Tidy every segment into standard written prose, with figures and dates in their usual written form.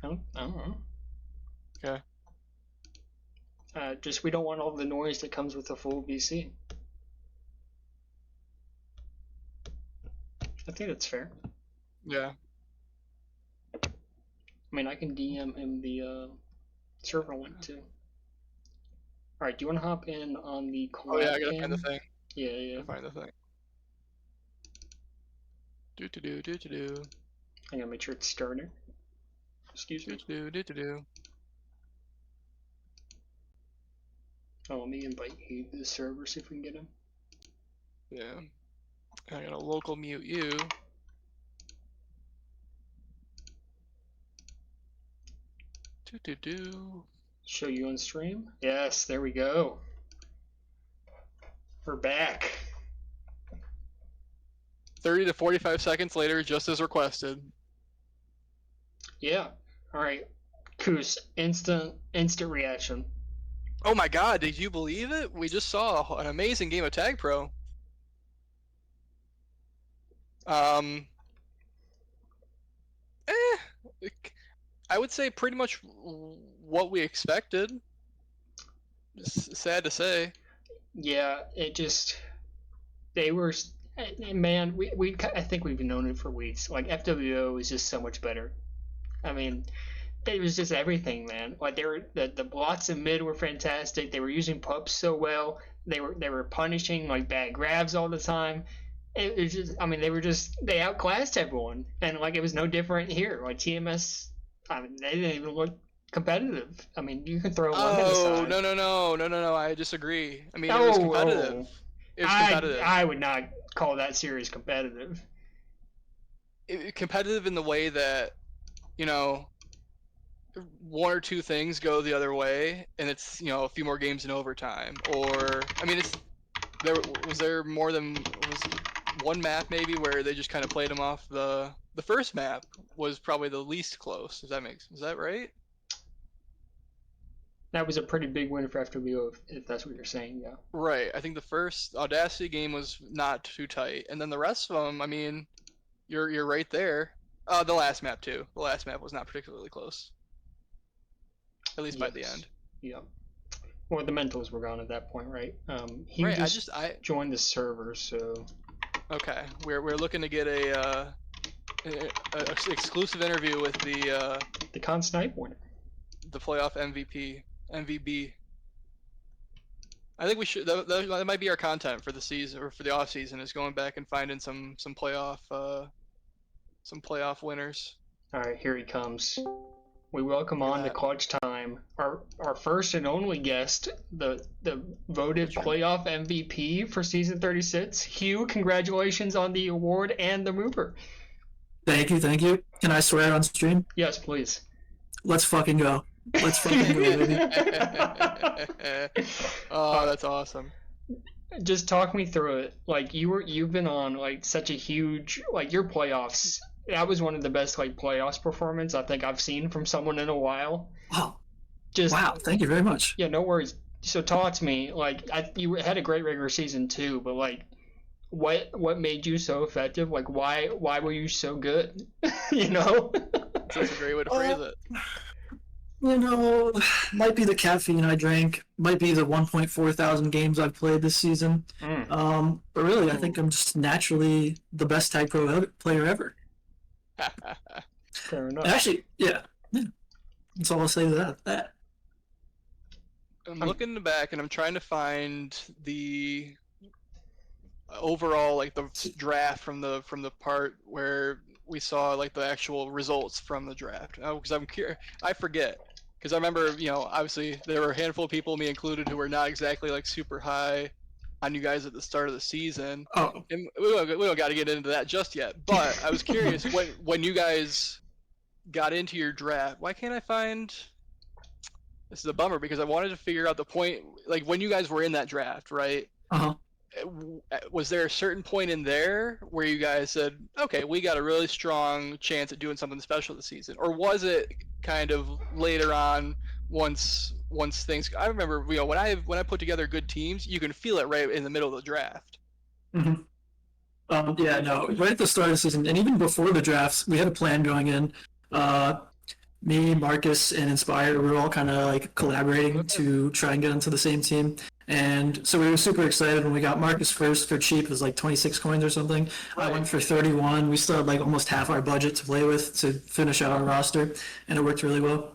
I don't know. Okay. Just we don't want all the noise that comes with a full VC. I think that's fair. Yeah. I mean, I can DM him the server link too. All right, do you want to hop in on the Oh yeah, collab I gotta find the cam? thing. Yeah, yeah. Gotta find the thing. Do to do do to do. I gotta make sure it's starting. Excuse Do me. to do do to do. Oh, let me invite you to the server, see if we can get him. Yeah. I gotta local mute you. Do do do. Show you on stream. Yes, there we go. We're back. 30 to 45 seconds later, just as requested. Yeah. All right. Koos, instant reaction. Oh my god, did you believe it? We just saw an amazing game of Tag Pro. Um, I would say pretty much what we expected. Sad to say. Yeah, it just they were. Man, we I think we've known it for weeks. Like FWO is just so much better. I mean, it was just everything, man. Like they were the blots in mid were fantastic. They were using pups so well. They were punishing like bad grabs all the time. It was just, I mean, they outclassed everyone, and like it was no different here. Like TMS, I mean, they didn't even look competitive. I mean, you can throw London Oh, aside. no, I disagree. I mean, it was Oh, competitive. oh, It was I competitive. I would not call that series competitive. Competitive in the way that, you know, one or two things go the other way, and it's, a few more games in overtime. Or, I mean, there more than was one map maybe where they just kind of played them off. The first map was probably the least close. Is that right? That was a pretty big win for FWO, if that's what you're saying. Yeah. Right. I think the first Audacity game was not too tight, and then the rest of them, I mean, you're right there. The last map too. The last map was not particularly close, at least by the Yes. end. Yeah. Well, the mentals were gone at that point, right? He Right. just joined the server, so Okay. We're looking to get a exclusive interview with the Con Snipe winner. the playoff MVP. I think we should. That might be our content for the season or for the off season, is going back and finding some playoff winners. All right, here he comes. We welcome Look at on to that. Clutch Time our first and only guest, the voted playoff MVP for season 36. Hugh, congratulations on the award and the Muper. Thank you. Can I swear on stream? Yes, please. Let's fucking go. Let's fucking go, baby. Oh, that's awesome. Just talk me through it. Like you've been on like such a huge your playoffs. That was one of the best playoffs performance I think I've seen from someone in a while. Oh, Just wow. Thank you very much. yeah, no worries. So talk to me. You had a great regular season too, but what made you so effective? Like why were you so good? you know? That's a great way to phrase it. Might be the caffeine I drank, might be the 1.4 thousand games I've played this season. But really, I think I'm just naturally the best Tag Pro player ever. Fair enough. Actually, yeah. That's all I'll say to that. I'm looking back and I'm trying to find the overall the draft from the part where we saw the actual results from the draft. Because I'm curious, I forget. Because I remember, obviously there were a handful of people, me included, who were not exactly super high on you guys at the start of the season. Oh. And we don't got to get into that just yet. But I was curious when you guys got into your draft. Why can't I find? This is a bummer because I wanted to figure out the point, when you guys were in that draft, right? Uh-huh. Was there a certain point in there where you guys said, okay, we got a really strong chance at doing something special this season? Or was it kind of later on once things, I remember, when I put together good teams, you can feel it right in the middle of the draft. Mm-hmm. Yeah, no, right at the start of the season, and even before the drafts, we had a plan going in. me, Marcus, and Inspire, we were all kind of like collaborating to try and get into the same team. And so we were super excited when we got Marcus first for cheap. It was like 26 coins or something. I went for 31. We still had like almost half our budget to play with to finish out our roster, and it worked really well.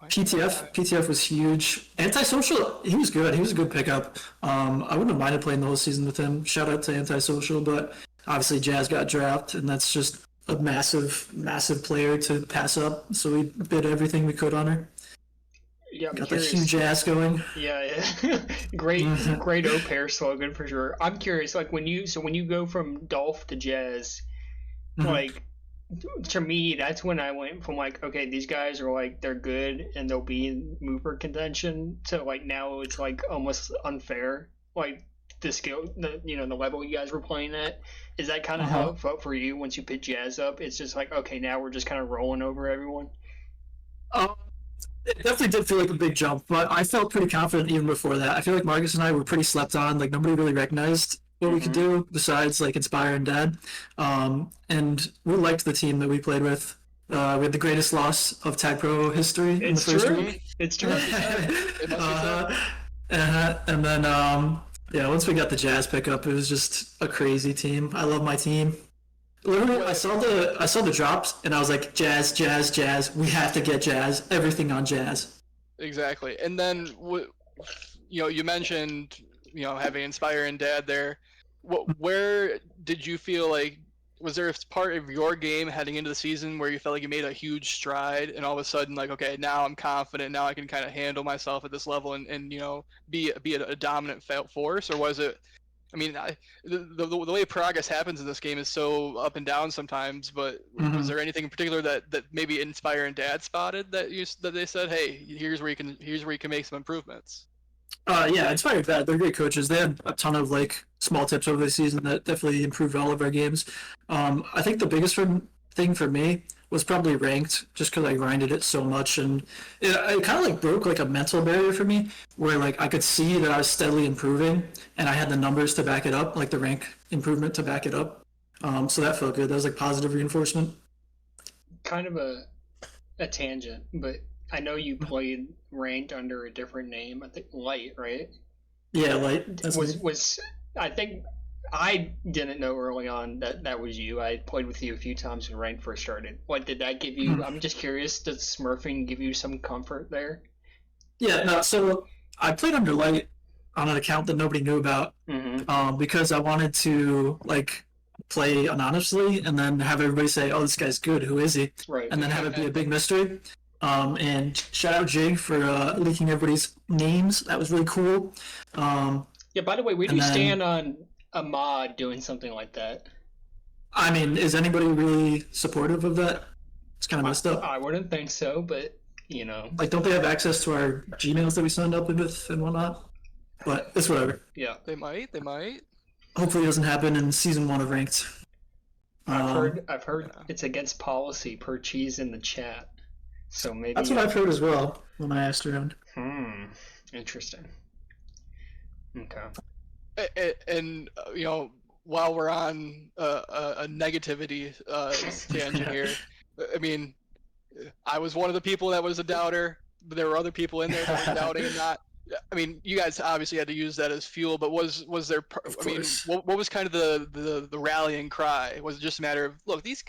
PTF was huge. Antisocial, he was good. He was a good pickup. I wouldn't have minded playing the whole season with him. Shout out to Antisocial, but obviously Jazz got drafted, and that's just a massive, massive player to pass up. So we bid everything we could on her. Yeah, got that huge ass going. Yeah. great O pair slogan for sure. I'm curious, like when you go from Dolph to Jazz, like to me, that's when I went from like, okay, these guys are like they're good and they'll be in Muper contention, to like now it's like almost unfair. Like the skill, the level you guys were playing at. Is that kind of how it felt for you once you picked Jazz up? It's just like, okay, now we're just kind of rolling over everyone. It definitely did feel like a big jump, but I felt pretty confident even before that. I feel like Marcus and I were pretty slept on. Like nobody really recognized what we could do besides like Inspire and Dad. And we liked the team that we played with. We had the greatest loss of Tag Pro history in the first week. It's true. And then once we got the Jazz pickup, it was just a crazy team. I love my team. Literally, I saw the drops, and I was like, Jazz, Jazz, Jazz. We have to get Jazz. Everything on Jazz. Exactly. And then, you mentioned, having Inspire and Dad there. Where did you feel like, was there a part of your game heading into the season where you felt like you made a huge stride, and all of a sudden, like, okay, now I'm confident, now I can kind of handle myself at this level and be a dominant force? Or was it, I mean, the way progress happens in this game is so up and down sometimes, but was there anything in particular that maybe Inspire and Dad spotted that they said, hey, here's where you can make some improvements? Yeah, Inspire and Dad, they're great coaches. They had a ton of like small tips over the season that definitely improved all of our games. I think the biggest thing for me was probably ranked, just because I grinded it so much, and it kind of like broke like a mental barrier for me, where like I could see that I was steadily improving, and I had the numbers to back it up, like the rank improvement to back it up. So that felt good. That was like positive reinforcement. Kind of a tangent, but I know you played ranked under a different name. I think Light, right? Yeah, Light. Was I think I didn't know early on that was you. I played with you a few times when ranked first started. What did that give you? I'm just curious. Does smurfing give you some comfort there? Yeah, no. So I played under Light on an account that nobody knew about, because I wanted to like play anonymously and then have everybody say, "Oh, this guy's good. Who is he?" Right. And then have it be a big mystery. And shout out Jig for leaking everybody's names. That was really cool. Yeah. By the way, where do you stand on a mod doing something like that? I mean, is anybody really supportive of that? It's kind of messed up. I wouldn't think so, but like, don't they have access to our Gmails that we signed up with and whatnot? But it's whatever. Yeah, they might. Hopefully, it doesn't happen in season 1 of Ranked. I've heard it's against policy per cheese in the chat. So maybe that's what I've heard as well when I asked around. Interesting. Okay. And while we're on a negativity tangent here, I mean, I was one of the people that was a doubter, but there were other people in there that were doubting and not. I mean, you guys obviously had to use that as fuel, but was there? I mean, what was kind of the rallying cry? Was it just a matter of, look, these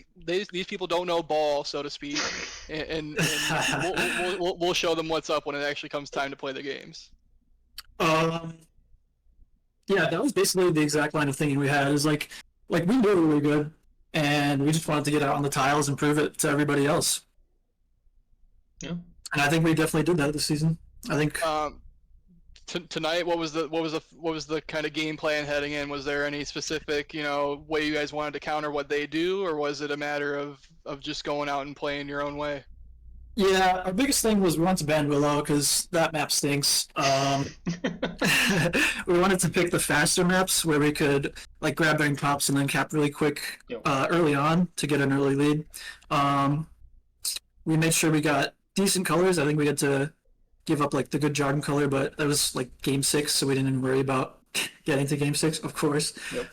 people don't know ball, so to speak, and we'll show them what's up when it actually comes time to play the games? Yeah, that was basically the exact line of thinking we had. Is like we knew we were good, and we just wanted to get out on the tiles and prove it to everybody else. Yeah, and I think we definitely did that this season. I think. Tonight, what was the kind of game plan heading in? Was there any specific way you guys wanted to counter what they do, or was it a matter of just going out and playing your own way? Yeah, our biggest thing was we wanted to ban Willow because that map stinks. We wanted to pick the faster maps where we could like grab bang pops and then cap really quick early on to get an early lead. We made sure we got decent colors. I think we had to give up like the good Jargon color, but that was like game 6, so we didn't worry about getting to game 6, of course. Yep.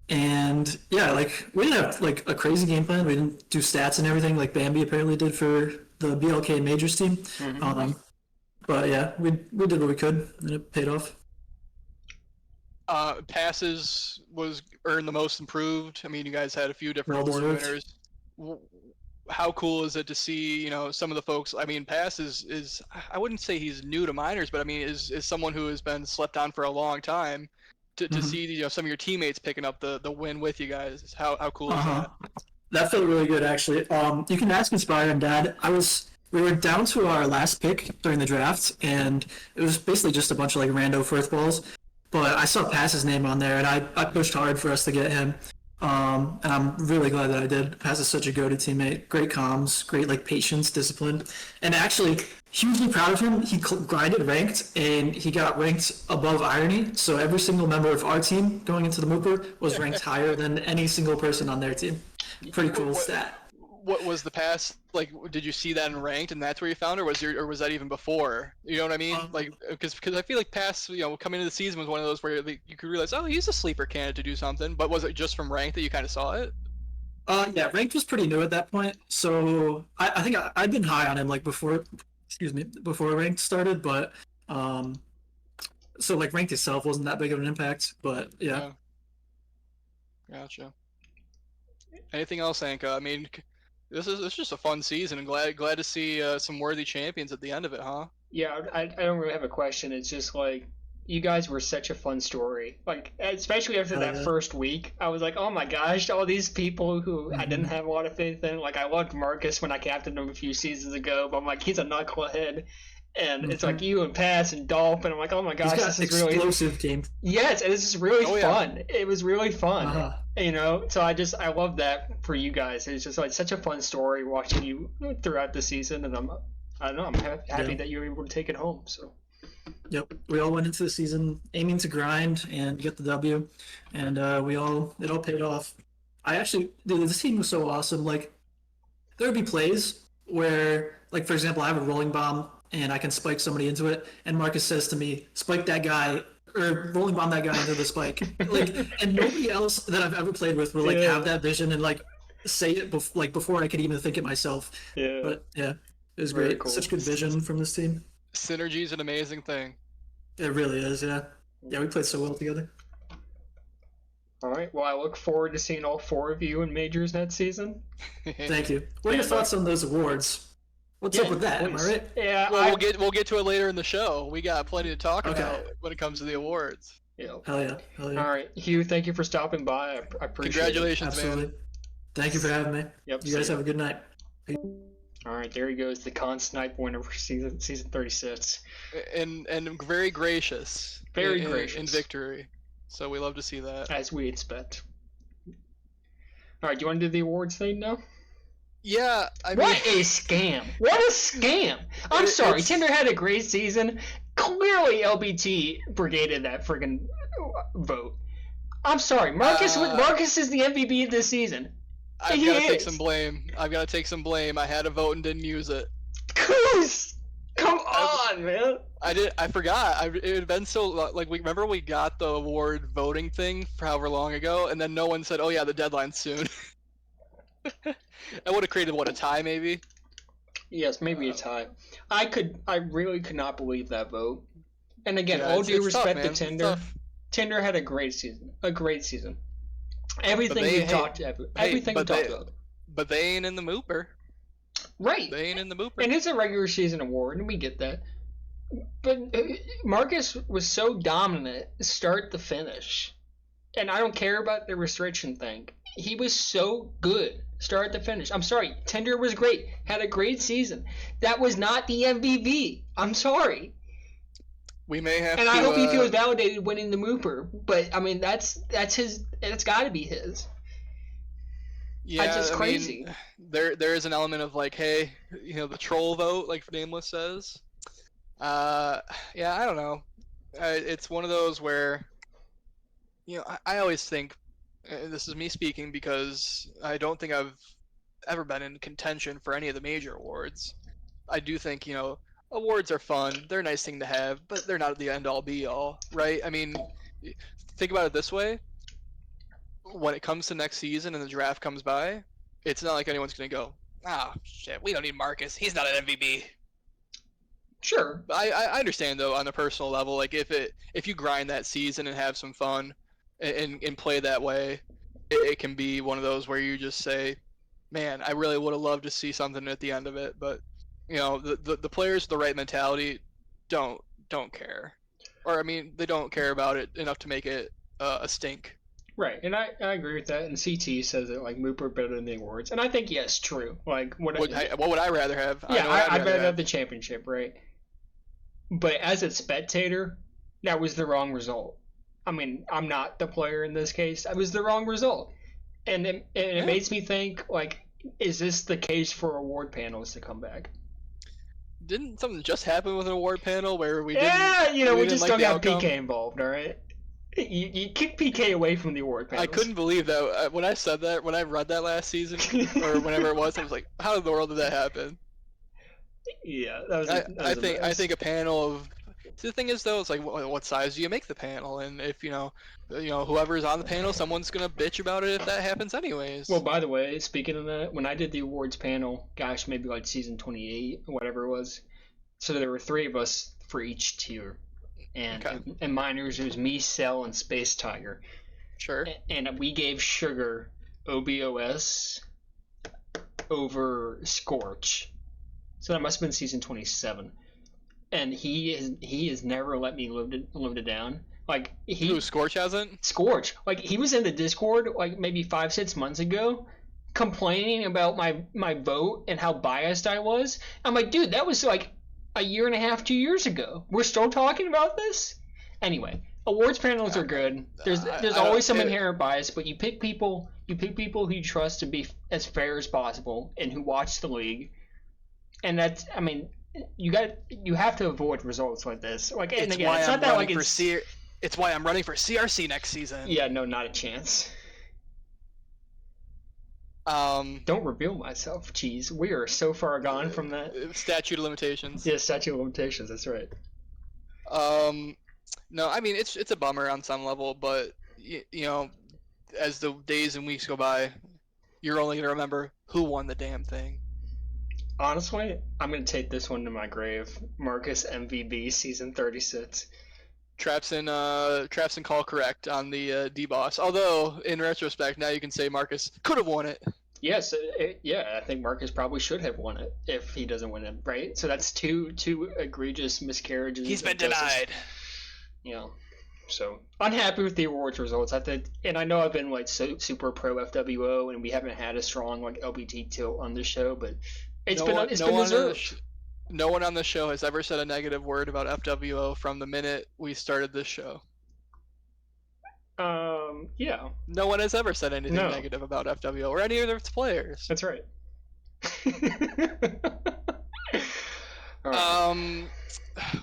And yeah, like we didn't have like a crazy game plan. We didn't do stats and everything like Bambi apparently did for the BLK majors team. Mm-hmm. But yeah, we did what we could, and it paid off. Passes was earned the most improved. I mean, you guys had a few different Well award deserved. winners. How cool is it to see, some of the folks? I mean, Pass is I wouldn't say he's new to minors, but I mean, is someone who has been slept on for a long time. To Mhm. see some of your teammates picking up the win with you guys. How cool is Uh-huh. that? That felt really good, actually. You can ask Inspire and Dad. We were down to our last pick during the draft, and it was basically just a bunch of like rando first balls. But I saw Pass's name on there, and I pushed hard for us to get him. And I'm really glad that I did. Pass is such a go-to teammate. Great comms, great like patience, discipline, and actually hugely proud of him. He grinded ranked, and he got ranked above Irony. So every single member of our team going into the Muper was ranked higher than any single person on their team. Pretty cool What, stat. what was the pass like? Did you see that in ranked, and that's where you found, or was that even before? You know what I mean? Like, because I feel like pass, coming into the season was one of those where you could realize, oh, he's a sleeper candidate to do something. But was it just from ranked that you kind of saw it? Yeah, ranked was pretty new at that point, so I think I'd been high on him like before. Excuse me, before ranked started, but so like ranked itself wasn't that big of an impact, but yeah. Gotcha. Anything else, Anka? I mean, this is just a fun season, and glad to see some worthy champions at the end of it, huh? Yeah, I don't really have a question. It's just like you guys were such a fun story. Like especially after Hell that yeah. first week, I was like, oh my gosh, all these people who I didn't Mhm. have a lot of faith in. Like I loved Marcus when I captained him a few seasons ago, but I'm like, he's a knucklehead. And it's like Mhm. you and Pass and Dolph, and I'm like, oh my He's gosh, got this is really explosive game. yes, and this is really Oh yeah. fun. It was really fun, Uh-huh. So I love that for you guys. It's just like such a fun story watching you throughout the season, and I don't know, I'm happy Yeah. that you were able to take it home. So. Yep. We all went into the season aiming to grind and get the W, and it all paid off. Dude, this team was so awesome. Like there would be plays where, like for example, I have a rolling bomb and I can spike somebody into it, and Marcus says to me, "Spike that guy." Or rolling bomb that guy into the spike, like, and nobody else that I've ever played with will like Yeah. have that vision and like say it like before I could even think it myself. Yeah. But yeah, it was Very great. cool. Such good vision from this team. Synergy is an amazing thing. It really is. Yeah, yeah, we played so well together. All right. Well, I look forward to seeing all four of you in majors next season. Thank you. What are your Yeah, thoughts on those awards? What's up with that? Am I please. right? Yeah. Well, we'll get to it later in the show. We got plenty to talk Okay. about when it comes to the awards. Yeah. Hell yeah. Hell yeah. All right, Hugh. Thank you for stopping by. I appreciate Congratulations, Absolutely. man. Thank you for having me. it. Yep. You guys see ya. have a good night. All right. There he goes, the con snipe winner for season 36. And very gracious. Very in gracious. victory. So we love to see that. As we expect. All right. Do you want to do the awards thing now? Yeah, I mean, What a scam! What a scam! I'm sorry, it's- Tinder had a great season. Clearly, LBT brigaded that friggin' vote. I'm sorry, Marcus is the MVP of this season. I've He got to take is. some blame. I've got to take some blame. I had a vote and didn't use it. Goose! Come on, man. I forgot. It had been so like we remember we got the award voting thing for however long ago, and then no one said, "Oh yeah, the deadline's soon." That would have created a tie maybe. Yes, maybe a tie. I really could not believe that vote. And again, Yeah, all it's due tough, respect man. to It's Tinder. tough. Tinder had a great season. A great season. Everything they- we talked everything we but talked they- about. But they ain't in the Mooper. Right. They ain't in the Mooper. And it's a regular season award, and we get that. But Marcus was so dominant, start to finish. And I don't care about the restriction thing. He was so good, start to finish. I'm sorry, Tinder was great, had a great season. That was not the MVP. I'm sorry. We may have And to. I hope he feels validated winning the Mooper. But I mean, that's his. That's got to be his. Yeah, That's just I crazy. mean, there is an element of like, hey, the troll vote, like Nameless says. Yeah, I don't know. It's one of those where, I always think, this is me speaking because I don't think I've ever been in contention for any of the major awards. I do think, awards are fun. They're a nice thing to have, but they're not the end all be all, right? I mean, think about it this way. when it comes to next season and the draft comes by, it's not like anyone's gonna go, ah, shit, we don't need Marcus. He's not an MVP. Sure. I understand though on a personal level, like if you grind that season and have some fun and play that way, it can be one of those where you just say, man, I really would have loved to see something at the end of it, but the players with the right mentality don't care, or I mean they don't care about it enough to make it a stink. Right, and I agree with that. And CT says that like Muper better than the awards, and I think yes, true. Like what would I rather have? Yeah, I'd rather have the championship, right? But as a spectator, that was the wrong result. I mean, I'm not the player in this case. That was the wrong result, and it makes me think like, is this the case for award panels to come back? Didn't something just happen with an award panel where we we just don't got PK involved, all right? You kick PK away from the award panels. I couldn't believe that when I said that, when I read that last season or whenever it was, I was like, how in the world did that happen? Yeah, I think a panel of. See, the thing is though, it's like what size do you make the panel, and if whoever's on the panel, someone's gonna bitch about it if that happens anyways. Well, by the way, speaking of that, when I did the awards panel, gosh, maybe like season 28 or whatever it was, so there were 3 of us for each tier, and minors it was me, Cell, and Space Tiger. Sure. And we gave Sugar OBOS over Scorch. So that must have been season 27, and he has never let me lived it down. Like Scorch hasn't. Scorch, like he was in the Discord like maybe 5-6 months ago, complaining about my vote and how biased I was. I'm like, dude, that was like a year and a half, 2 years ago. We're still talking about this. Anyway, awards panels are good. There's always some inherent bias, but you pick people who you trust to be as fair as possible and who watch the league. And that's, I mean, you have to avoid results like this. Like, and again, it's not that like it's why I'm running for CRC next season. Yeah, no, not a chance. Don't reveal myself, jeez. We are so far gone from that. Statute of limitations. Yeah, statute of limitations. That's right. No, I mean it's a bummer on some level, but as the days and weeks go by, you're only gonna remember who won the damn thing. Honestly, I'm going to take this one to my grave. Marcus MVB season 36. Traps and call correct on the D-Boss. Although, in retrospect, now you can say Marcus could have won it. Yes, I think Marcus probably should have won it if he doesn't win it, right? So that's two egregious miscarriages. He's been denied. So unhappy with the awards results. I think, and I know I've been like super pro FWO, and we haven't had a strong like LBT tilt on the show, but it's been deserved. No one on the show has ever said a negative word about FWO from the minute we started this show. Yeah. No one has ever said anything negative about FWO or any of its players. That's right.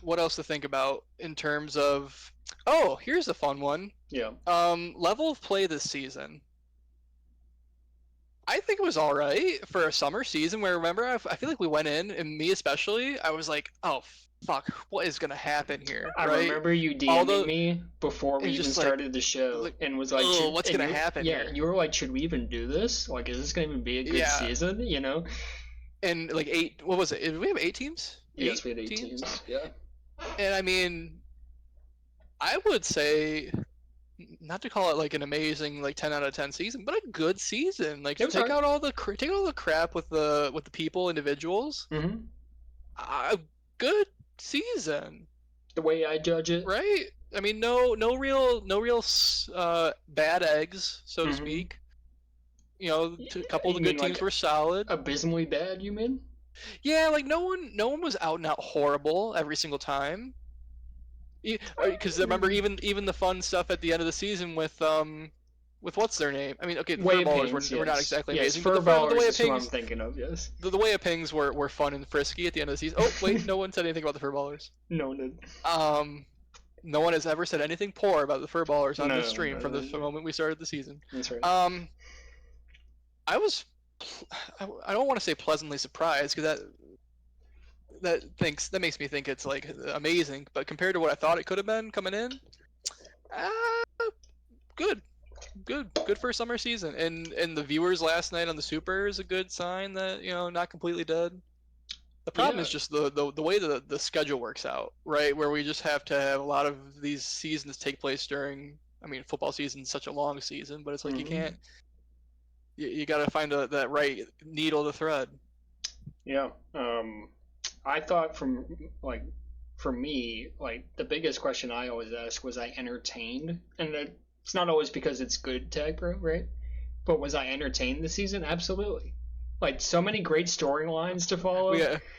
What else to think about in terms of? Oh, here's a fun one. Yeah. Level of play this season. I think it was all right for a summer season where, remember, I feel like we went in, and me especially, I was like, oh, fuck, what is going to happen here? I remember you DMing me before we even started the show and was like, oh, what's going to happen here? Yeah, you were like, should we even do this? Like, is this going to even be a good season, And like what was it? Did we have 8 teams? Yes, we had 8 teams, yeah. And I mean, I would say, not to call it like an amazing like 10 out of 10 season, but a good season. Like take out all the crap with the people, individuals. Mm-hmm. A good season. The way I judge it, right? I mean, no real bad eggs, so to speak. A couple of the good teams were solid. Abysmally bad, you mean? Yeah, like no one was out and out horrible every single time. Because remember, even the fun stuff at the end of the season with what's their name? I mean, okay, the Furballers were not exactly amazing. But the way of Pings, I'm thinking of, yes. The way of Pings were fun and frisky at the end of the season. Oh wait, no one said anything about the Furballers. No one did. No one has ever said anything poor about the Furballers on this stream from the moment we started the season. That's right. I don't want to say pleasantly surprised because that makes me think it's like amazing, but compared to what I thought it could have been coming in, good. good for a summer season. And the viewers last night on the Super is a good sign that not completely dead. The problem is just the way the schedule works out, right? Where we just have to have a lot of these seasons take place during. I mean, football season is such a long season, but it's like you can't. You got to find that right needle to thread. Yeah. I thought for me, like the biggest question I always ask was I entertained, and it's not always because it's good tech, right? But was I entertained this season? Absolutely. Like so many great storylines to follow.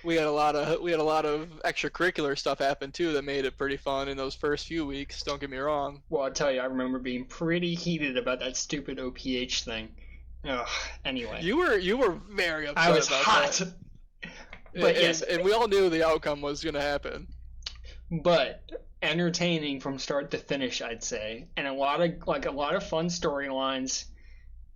We had a lot of extracurricular stuff happen too that made it pretty fun in those first few weeks. Don't get me wrong. Well, I'll tell you, I remember being pretty heated about that stupid OPH thing. Ugh, anyway. You were very upset. I was about hot. That. But yes, and we all knew the outcome was going to happen. But entertaining from start to finish, I'd say, and a lot of fun storylines,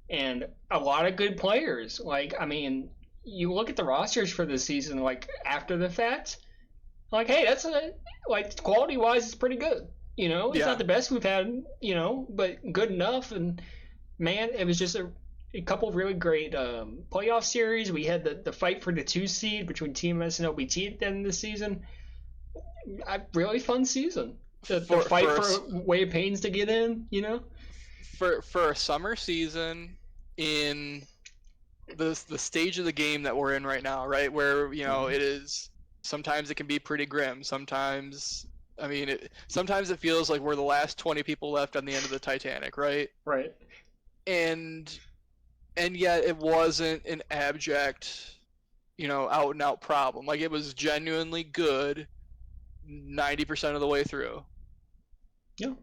and a lot of good players. Like, I mean, you look at the rosters for this season, like after the fact, like, hey, that's quality wise, it's pretty good. It's not the best we've had, but good enough. And man, it was just a couple of really great playoff series. We had the fight for the 2 seed between TMS and LBT at the end of the season. A really fun season. The fight for Way of Pains to get in, For a summer season in the stage of the game that we're in right now, right? Where, it is, sometimes it can be pretty grim. Sometimes, sometimes it feels like we're the last 20 people left on the end of the Titanic, right? Right. And yet it wasn't an abject, out and out problem. Like, it was genuinely good 90% of the way through. Yeah.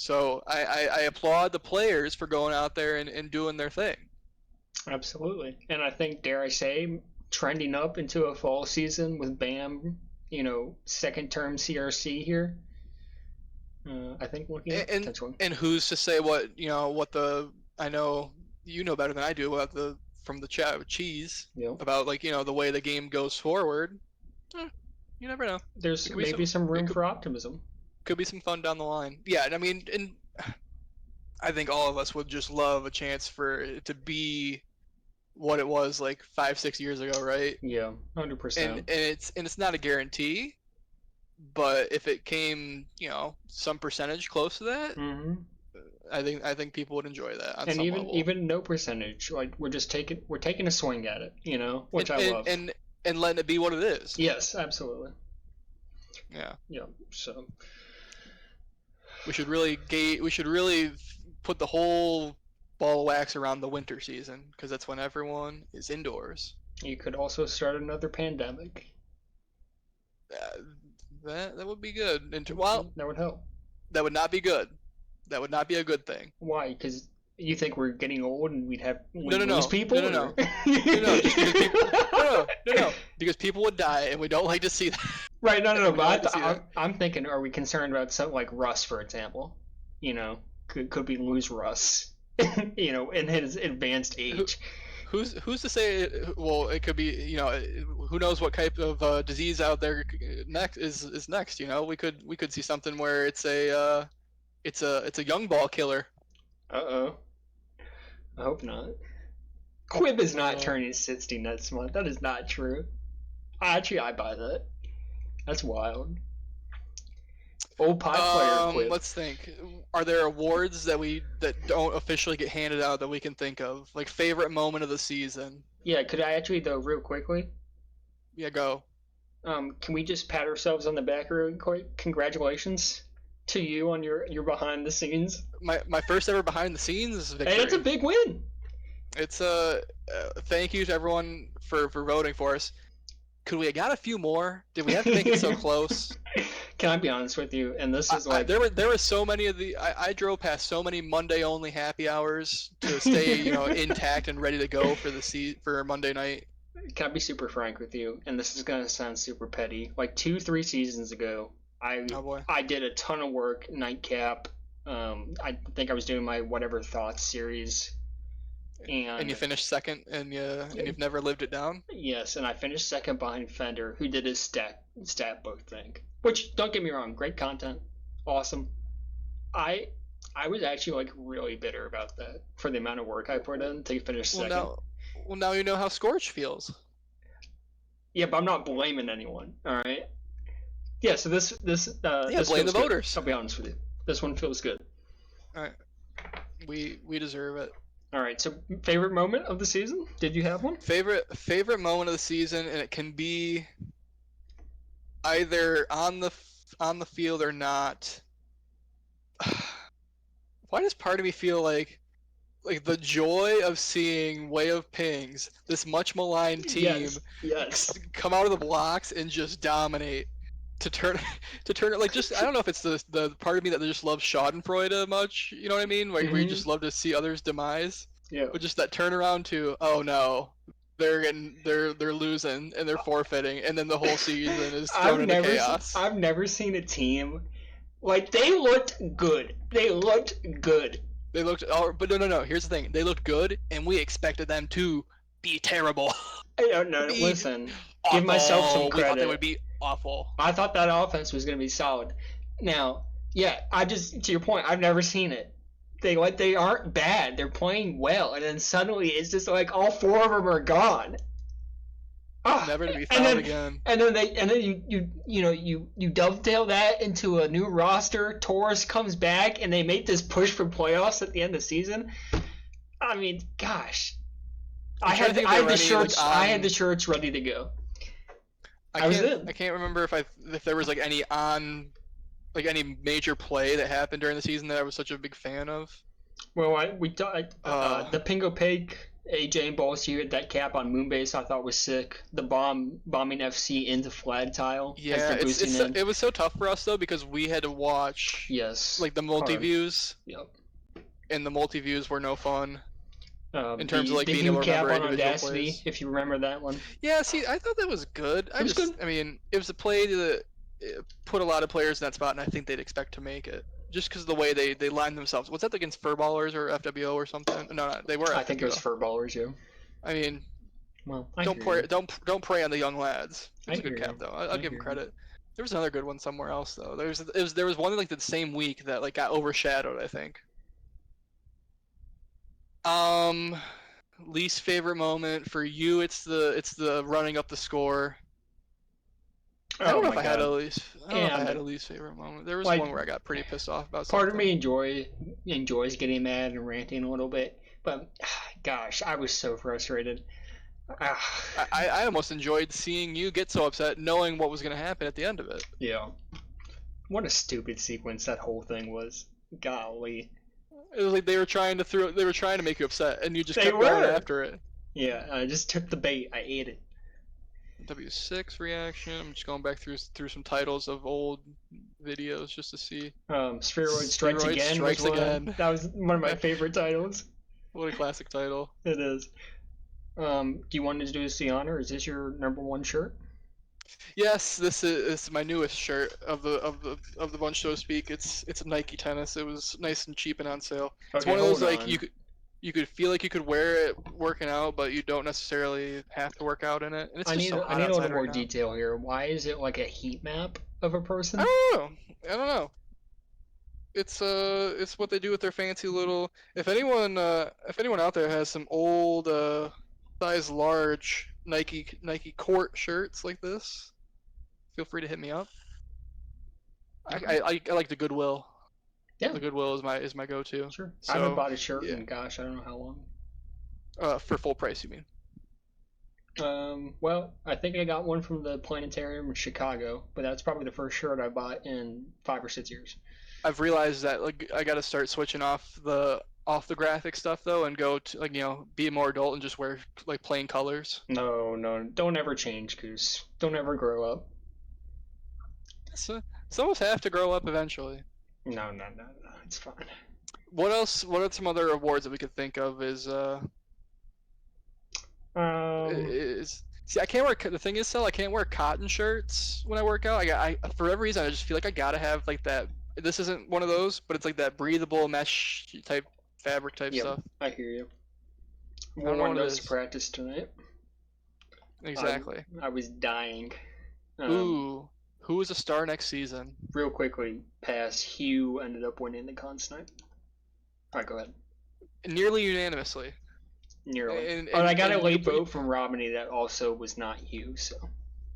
So I applaud the players for going out there and doing their thing. Absolutely. And I think, dare I say, trending up into a fall season with BAM, second term CRC here. I think looking at potential. And who's to say what I know you know better than I do about from the chat with Cheese about the way the game goes forward. You never know. There's maybe some room for optimism. Could be some fun down the line. Yeah, I mean, and I think all of us would just love a chance for it to be what it was like 5-6 years ago, right? Yeah, 100%. And it's not a guarantee, but if it came, some percentage close to that, I think people would enjoy that. On and some level. even no percentage, like we're taking a swing at it, which I love. And letting it be what it is. Yes, absolutely. Yeah. Yeah. So we should really put the whole ball of wax around the winter season, because that's when everyone is indoors. You could also start another pandemic. That would be good. That would help. That would not be good. That would not be a good thing. Why? Because you think we're getting old and we'd lose people? No. Because people would die, and we don't like to see that. Right. No. But I'm thinking, are we concerned about something like Russ, for example? Could we lose Russ? In his advanced age. Who's to say? Well, it could be. Who knows what type of disease out there is next? We could see something where it's a young ball killer. Uh-oh. I hope not. Quib is not turning 60 next month. That is not true. Actually, I buy that. That's wild. Old pot player Quib. Let's think. Are there awards that don't officially get handed out that we can think of? Like favorite moment of the season? Yeah, could I actually, though, real quickly? Yeah, go. Can we just pat ourselves on the back real quick? Congratulations to you on your behind the scenes. My first ever behind the scenes victory. Hey, that's a big win. It's thank you to everyone for voting for us. Could we have got a few more? Did we have to make it so close? Can I be honest with you? And this is like there were so many of the I drove past so many Monday only happy hours to stay intact and ready to go for Monday night. Can I be super frank with you? And this is gonna sound super petty. Like 2-3 seasons ago, I did a ton of work nightcap. I think I was doing my whatever thoughts series. And you finished second, and you've never lived it down? Yes, and I finished second behind Fender, who did his stat book thing. Which, don't get me wrong, great content, awesome. I I was actually like really bitter about that for the amount of work I put in to finish Well, second. now you know how Scorch feels. Yeah, but I'm not blaming anyone. All right. Yeah. So this Yeah, this blame feels the good. voters. I'll be honest with you. This one feels good. All right, we deserve it. All right. So favorite moment of the season? Did you have one? Favorite moment of the season, and it can be either on the field or not. Why does part of me feel like the joy of seeing Way of Pings, this much maligned team, Yes. come out of the blocks and just dominate to turn it like, just I don't know if it's the part of me that just loves Schadenfreude much, you know what I mean? Where you just love to see others' demise. Yeah. But just that turnaround to, oh no, they're losing and they're forfeiting, and then the whole season is thrown into chaos. I've never seen a team like they looked good. They looked good. They looked, but no. Here's the thing: they looked good, and we expected them to be terrible. I don't know. Be Listen, awful. give myself some We credit. thought they would be awful. I thought that offense was going to be solid. Now, yeah, I just to your point, I've never seen it. They aren't bad. They're playing well, and then suddenly it's just like all four of them are gone. Oh, Never to be found again. And then you dovetail that into a new roster. Torres comes back, and they make this push for playoffs at the end of the season. I mean, gosh, I had the shirts. I had the shirts ready to go. I can't remember if there was like any major play that happened during the season that I was such a big fan of. Well, the Pingo Pig, AJ and Balls hit that cap on Moonbase I thought was sick. The bombing FC into flag tile. Yeah, it was so tough for us though because we had to watch like the multi-views. Yep. And the multi-views were no fun. In terms of like the being able to remember on individual Audacity, plays. if you remember that one. Yeah, see, I thought that was good. I mean, it was a play that put a lot of players in that spot, and I think they'd expect to make it. Just because of the way they lined themselves. Was that against Furballers or FWO or something? No, they were. I think it was Furballers, yeah. I mean, well, don't prey on the young lads. It was a good cap though. I'll give him credit. There was another good one somewhere else though. There was one like the same week that like got overshadowed. I think. Least favorite moment for you? It's the running up the score. I don't know if I had a least favorite moment. There was one where I got pretty pissed off about something. Part of me enjoys getting mad and ranting a little bit, but gosh, I was so frustrated. I almost enjoyed seeing you get so upset, knowing what was going to happen at the end of it. Yeah. What a stupid sequence that whole thing was. Golly. It was like they were trying to make you upset, and you just kept going after it. Yeah, I just took the bait. I ate it. W6 reaction. I'm just going back through some titles of old videos just to see. Spheroid Strikes Again. That was one of my favorite titles. What a classic title. It is. Do you want to do us the honor? Is this your number one shirt? This is my newest shirt of the bunch, so to speak. It's a Nike tennis. It was nice and cheap and on sale. It's one of those like you could feel like you could wear it working out, but you don't necessarily have to work out in it. And it's I need a little more detail here. Why is it like a heat map of a person? I don't know. It's what they do with their fancy little. If anyone out there has some old size large Nike court shirts like this, feel free to hit me up. I like the Goodwill. Yeah. The Goodwill is my go-to. Sure. So, I haven't bought a shirt in gosh, I don't know how long. For full price, you mean? Well, I think I got one from the Planetarium in Chicago, but that's probably the first shirt I bought in 5 or 6 years. I've realized that like I got to start switching off the graphic stuff though, and go to be more adult and just wear like plain colors. No, don't ever change, Goose. Don't ever grow up. So some of us have to grow up eventually. No, it's fine. What else? What are some other awards that we could think of? See, I can't wear. The thing is, I can't wear cotton shirts when I work out. I for whatever reason, I just feel like I gotta have like that. This isn't one of those, but it's like that breathable mesh type fabric type stuff. I hear you. I wore one of those to practice tonight. Exactly. I was dying. Ooh. Who is a star next season? Real quickly, Hugh ended up winning the Conn Snipe. All right, go ahead. Nearly unanimously. Nearly. And, I got a and late vote from Romney that also was not you. So.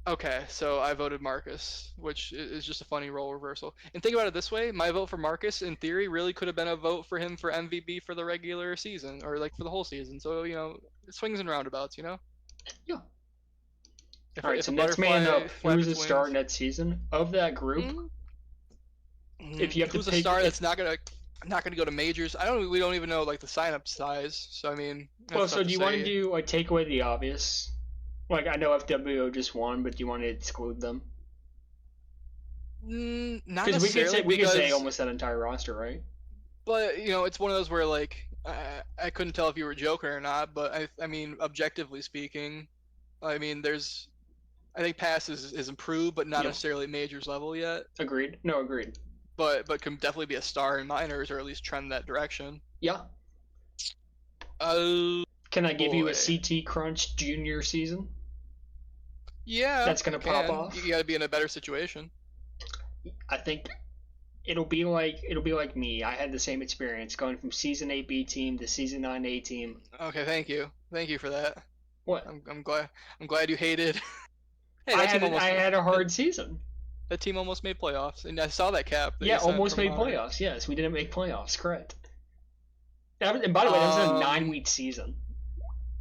Okay, so I voted Marcus, which is just a funny role reversal. And think about it this way: my vote for Marcus, in theory, really could have been a vote for him for MVP for the regular season, or like for the whole season. So it swings and roundabouts. Yeah. If All right. if So a next man butterfly up. flap Who's its the star wings, next season of that group? If you have who's to a pick, star that's not gonna go to majors? We don't even know like the sign up size. So I mean, well, that's so tough do to you want to say. do like take away the obvious? Like I know FWO just won, but do you want to exclude them? Not Because necessarily we could say because, almost that entire roster, right? but it's one of those where like I couldn't tell if you were joking or not. But I mean, objectively speaking, I mean, I think pass is improved, but not Yeah. necessarily majors level yet. Agreed. No, agreed. But can definitely be a star in minors, or at least trend that direction. Yeah. Oh Can I give you a boy. CT Crunch junior season? Yeah, That's gonna you pop can. off. You got to be in a better situation. I think it'll be like me. I had the same experience going from season 8 B team to season 9 A team. Okay, thank you for that. What? I'm glad you hated. Hey, that I had a hard season. that team almost made playoffs, and I saw that cap that Yeah, you sent almost from made Honor. playoffs. Yes, we didn't make playoffs. Correct. And by the way, that was a 9-week season.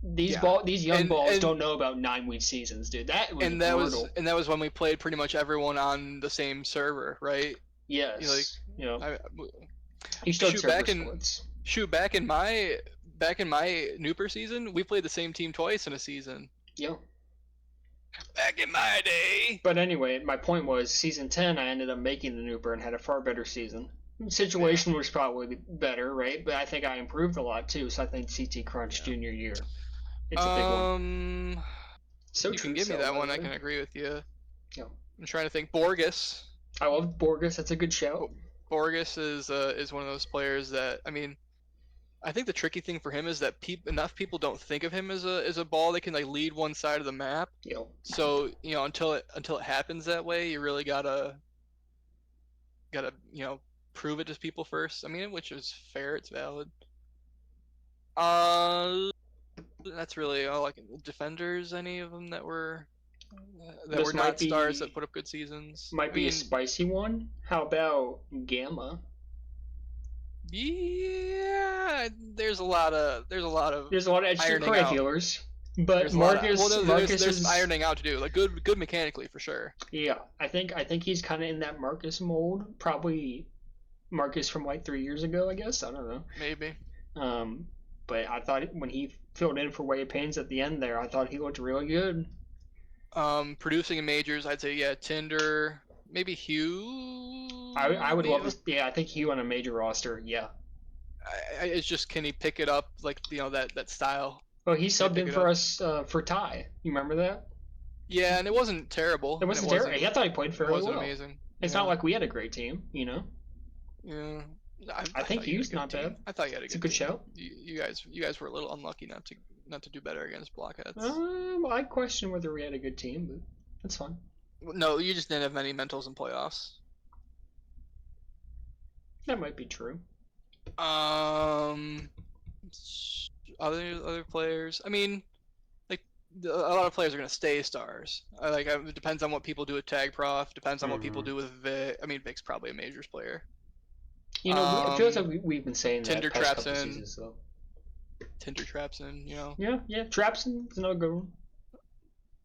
These young balls don't know about 9-week seasons, dude. That was brutal. That was when we played pretty much everyone on the same server, right? Yes. I, You still had shoot, server splits. back in my Muper season, we played the same team twice in a season. Yeah. Back in my day. But anyway, my point was, season 10, I ended up making the Nooper and had a far better season. Situation was probably better, right? But I think I improved a lot too. So I think CT Crunch junior year, it's a big one. So you can give me that one. I can agree with you. Yeah. I'm trying to think. Borges. I love Borges. That's a good shout. Borges is one of those players that, I mean, I think the tricky thing for him is that enough people don't think of him as a ball that can like lead one side of the map. Yeah. So until it happens that way, you really gotta prove it to people first. I mean, which is fair. It's valid. That's really all. Like defenders, any of them that were not stars that put up good seasons. Might be a spicy one. How about Gamma? Yeah, there's a lot of extra credit healers, but there's Marcus there's is ironing out to do. Like good mechanically for sure. Yeah, I think he's kind of in that Marcus mold. Probably Marcus from like 3 years ago, I guess. I don't know. Maybe. But I thought when he filled in for Wade Paynes at the end there, I thought he looked really good. Producing in majors, I'd say Tinder, maybe Hugh. I would love to. Yeah, I think Hugh on a major roster. Yeah. It's just, can he pick it up like that style? Well, he subbed in for us for Ty. You remember that? Yeah, and it wasn't terrible. It wasn't terrible. I thought he played fairly well. It wasn't amazing. It's not like we had a great team, Yeah. I think Hugh's not bad. I thought you had a good shout. You guys were a little unlucky not to do better against blockheads. I question whether we had a good team, but that's fine. No, you just didn't have many mentals in playoffs. That might be true. Other players. I mean, like a lot of players are gonna stay stars. It depends on what people do with Tag Prof. Depends on what people do with Vic. I mean, Vic's probably a majors player. It feels like we've been saying that Tinder past traps couple in. seasons, though. Tinder traps in, Yeah, traps in is another good one.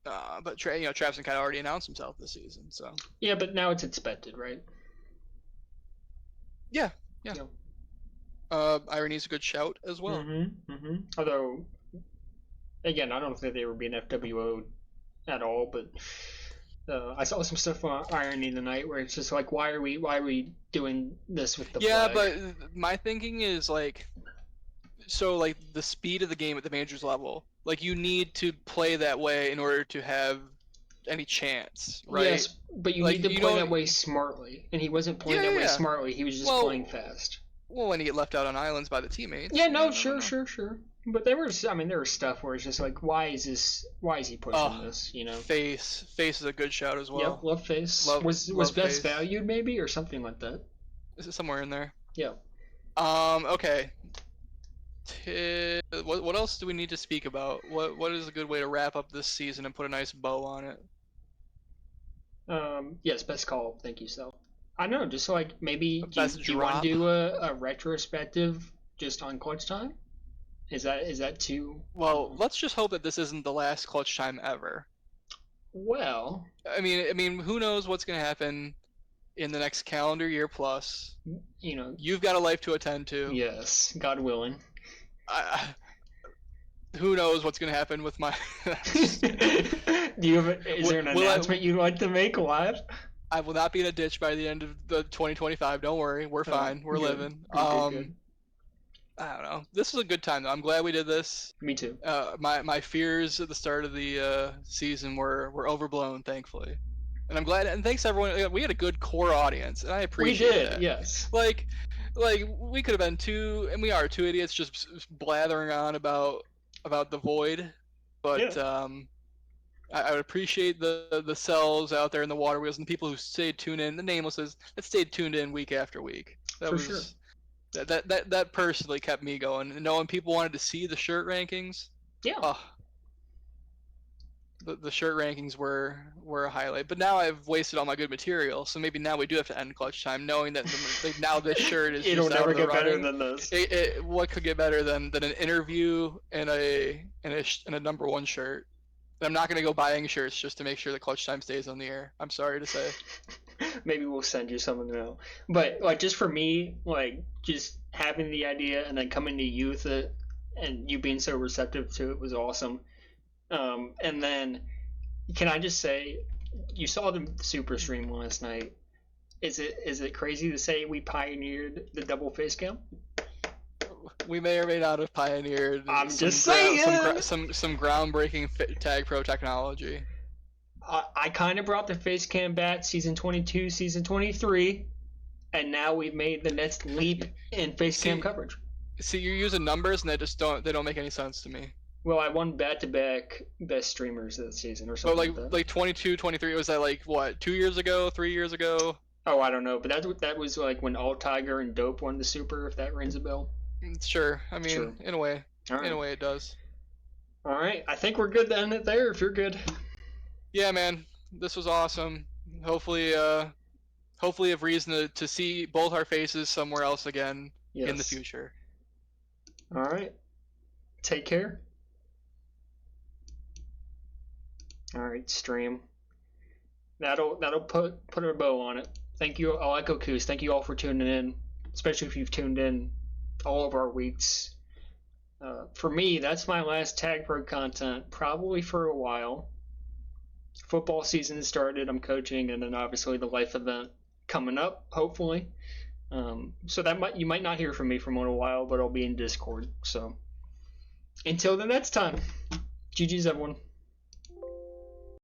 But Trapson kind of already announced himself this season, so. Yeah, but now it's expected, right? Yeah. Irony's a good shout as well. Although, again, I don't think they were being FWO'd at all, but I saw some stuff on Irony tonight where it's just like, why are we doing this with the flag? But my thinking is like, so like the speed of the game at the majors level, like you need to play that way in order to have any chance, right? Yes, but you need to play that way smartly, and he wasn't playing that way smartly. He was just playing fast. Well, when you get left out on islands by the teammates. Yeah, no, sure. But there was stuff where it's just like, why is he pushing this? Face is a good shout as well. Yep, love Face. Was best valued maybe or something like that. Is it somewhere in there? Yeah. Okay. What else do we need to speak about? What is a good way to wrap up this season and put a nice bow on it? Yes, best call. Thank you, Sal. I know, just like maybe Best do you want drop? to do a retrospective just on clutch time? Is that too Well, let's just hope that this isn't the last clutch time ever. well? I mean, who knows what's gonna happen in the next calendar year plus? You know, You've got a life to attend to. yes, God willing. Who knows what's gonna happen with my? Is there an announcement you'd like to make live? I will not be in a ditch by the end of the 2025. Don't worry, we're fine. We're good. living. Good. I don't know. This was a good time though. I'm glad we did this. Me too. My fears at the start of the season were overblown, thankfully, and I'm glad. And thanks everyone. We had a good core audience, and I appreciate We did. that. Yes. Like we could have been two, and we are two idiots just blathering on about the void, but Yeah. I would appreciate the cells out there in the water wheels and the people who stayed tuned in, the namelesses that stayed tuned in week after week. That For was sure. that personally kept me going. And knowing people wanted to see the shirt rankings, Yeah. the shirt rankings were a highlight. But now I've wasted all my good material, so maybe now we do have to end clutch time, knowing that now this shirt is It'll just never out of the get better running. than this. What could get better than an interview and a number one shirt? I'm not going to go buying shirts just to make sure the clutch time stays on the air. I'm sorry to say. Maybe we'll send you something now. But like just for me, like just having the idea and then coming to you with it and you being so receptive to it was awesome. And then can I just say you saw the super stream last night. Is it crazy to say we pioneered the double face cam? We may or may not have pioneered. I'm just saying. Some groundbreaking Tag Pro technology. I kind of brought the face cam back season 22, season 23, and now we've made the next leap in face cam coverage. See, you're using numbers and they don't make any sense to me. Well, I won back-to-back best streamers this season or something. But like 22, 23, was that like what, 2 years ago, 3 years ago? Oh, I don't know, but that was like when All Tiger and Dope won the Super, if that rings a bell. Sure. I mean, Sure. in a way. All right. In a way it does. All right. I think we're good to end it there if you're good. Yeah, man. This was awesome. Hopefully have reason to see both our faces somewhere else again in the future. All right. Take care. All right, stream. That'll put a bow on it. Thank you. I'll echo Coos. Thank you all for tuning in, especially if you've tuned in all of our weeks. For me, that's my last Tag Pro content, probably for a while. Football season started. I'm coaching, and then obviously the life event coming up, hopefully. So you might not hear from me for a while, but I'll be in Discord. So until the next time, GG's everyone.